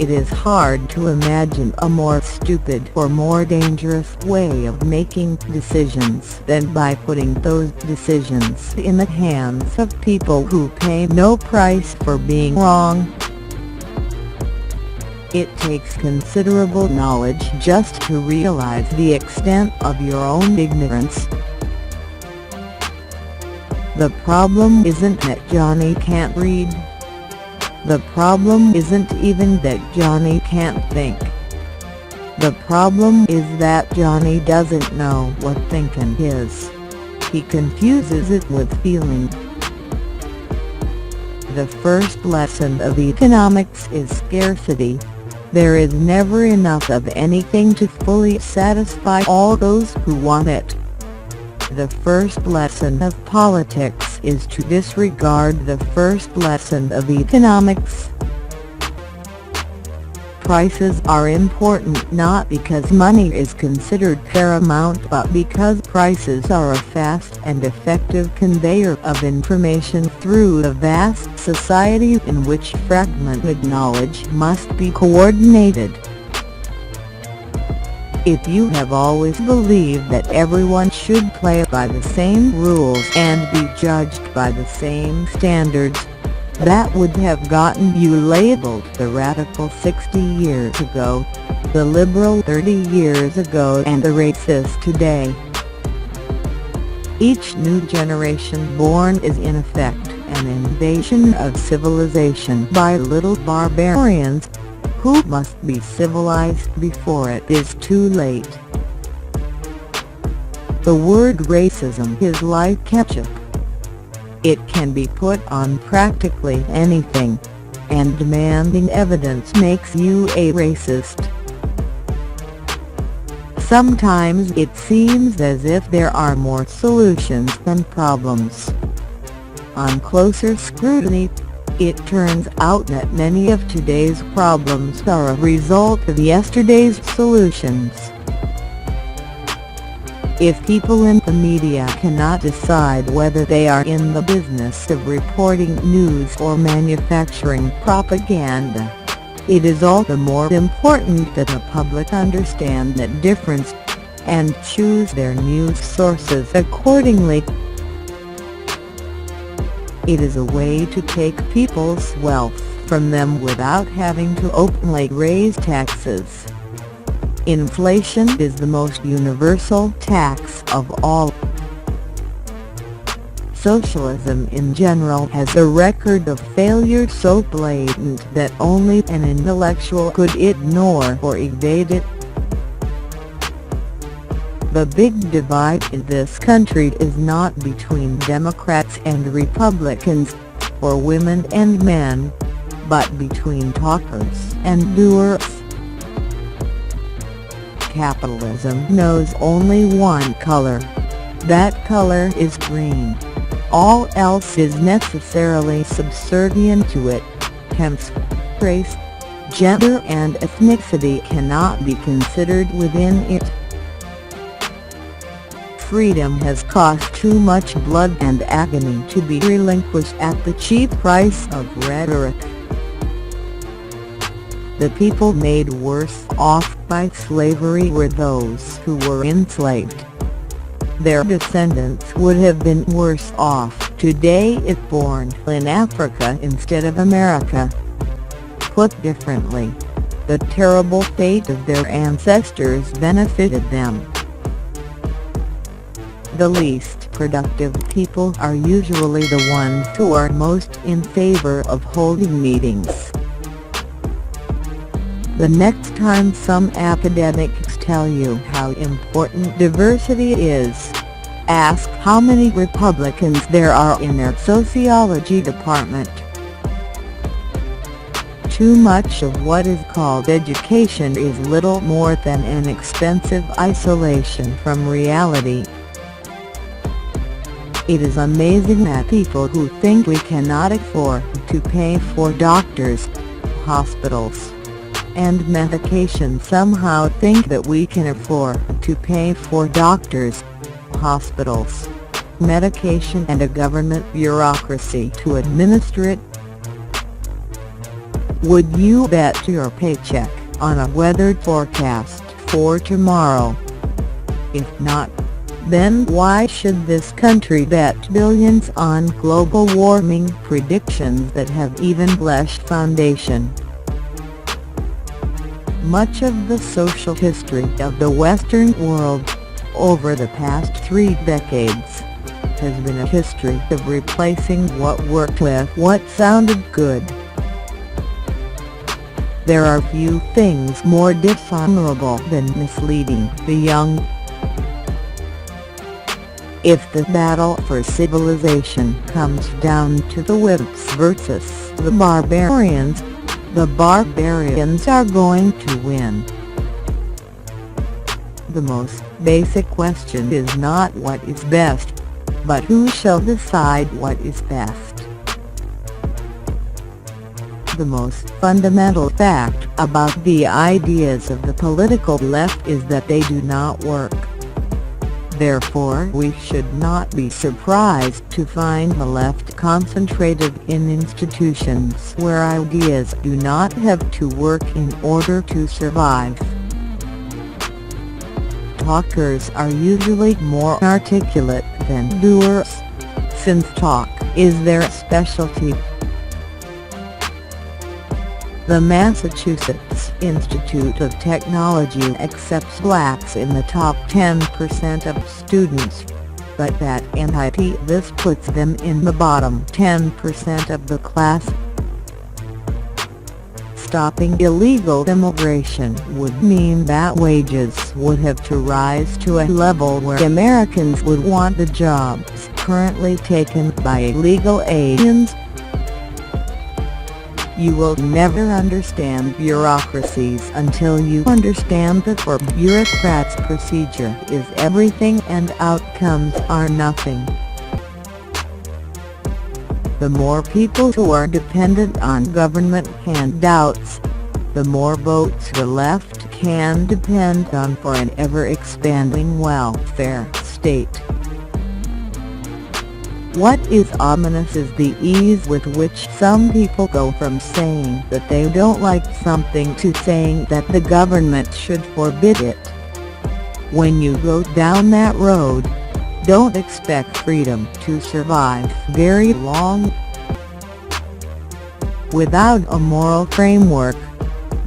It is hard to imagine a more stupid or more dangerous way of making decisions than by putting those decisions in the hands of people who pay no price for being wrong. It takes considerable knowledge just to realize the extent of your own ignorance. The problem isn't that Johnny can't read. The problem isn't even that Johnny can't think. The problem is that Johnny doesn't know what thinking is. He confuses it with feeling. The first lesson of economics is scarcity. There is never enough of anything to fully satisfy all those who want it. The first lesson of politics is to disregard the first lesson of economics. Prices are important not because money is considered paramount but because prices are a fast and effective conveyor of information through a vast society in which fragmented knowledge must be coordinated. If you have always believed that everyone should play by the same rules and be judged by the same standards, that would have gotten you labeled the radical 60 years ago, the liberal 30 years ago and the racist today. Each new generation born is in effect an invasion of civilization by little barbarians, who must be civilized before it is too late. The word racism is like ketchup. It can be put on practically anything, and demanding evidence makes you a racist. Sometimes it seems as if there are more solutions than problems. On closer scrutiny, it turns out that many of today's problems are a result of yesterday's solutions. If people in the media cannot decide whether they are in the business of reporting news or manufacturing propaganda, it is all the more important that the public understand that difference, and choose their news sources accordingly. It is a way to take people's wealth from them without having to openly raise taxes. Inflation is the most universal tax of all. Socialism in general has a record of failure so blatant that only an intellectual could ignore or evade it. The big divide in this country is not between Democrats and Republicans, or women and men, but between talkers and doers. Capitalism knows only one color. That color is green. All else is necessarily subservient to it. Hence, race, gender and ethnicity cannot be considered within it. Freedom has cost too much blood and agony to be relinquished at the cheap price of rhetoric. The people made worse off by slavery were those who were enslaved. Their descendants would have been worse off today if born in Africa instead of America. Put differently, the terrible fate of their ancestors benefited them. The least productive people are usually the ones who are most in favor of holding meetings. The next time some academics tell you how important diversity is, ask how many Republicans there are in their sociology department. Too much of what is called education is little more than an expensive isolation from reality. It is amazing that people who think we cannot afford to pay for doctors, hospitals, and medication somehow think that we can afford to pay for doctors, hospitals, medication and a government bureaucracy to administer it. Would you bet your paycheck on a weather forecast for tomorrow? If not, then why should this country bet billions on global warming predictions that have even less foundation? Much of the social history of the Western world, over the past 3 decades, has been a history of replacing what worked with what sounded good. There are few things more dishonorable than misleading the young. If the battle for civilization comes down to the wimps versus the barbarians are going to win. The most basic question is not what is best, but who shall decide what is best. The most fundamental fact about the ideas of the political left is that they do not work. Therefore, we should not be surprised to find the left concentrated in institutions where ideas do not have to work in order to survive. Talkers are usually more articulate than doers, since talk is their specialty. The Massachusetts Institute of Technology accepts blacks in the top 10% of students, but at MIT this puts them in the bottom 10% of the class. Stopping illegal immigration would mean that wages would have to rise to a level where Americans would want the jobs currently taken by illegal aliens. You will never understand bureaucracies until you understand that for bureaucrats procedure is everything and outcomes are nothing. The more people who are dependent on government handouts, the more votes the left can depend on for an ever-expanding welfare state. What is ominous is the ease with which some people go from saying that they don't like something to saying that the government should forbid it. When you go down that road, don't expect freedom to survive very long. Without a moral framework,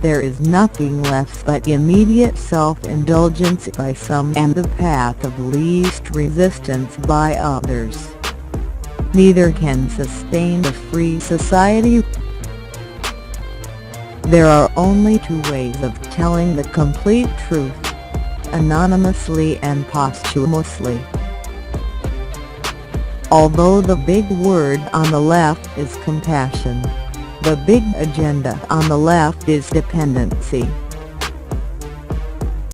there is nothing less but immediate self-indulgence by some and the path of least resistance by others. Neither can sustain a free society. There are only 2 ways of telling the complete truth: anonymously and posthumously. Although the big word on the left is compassion, the big agenda on the left is dependency.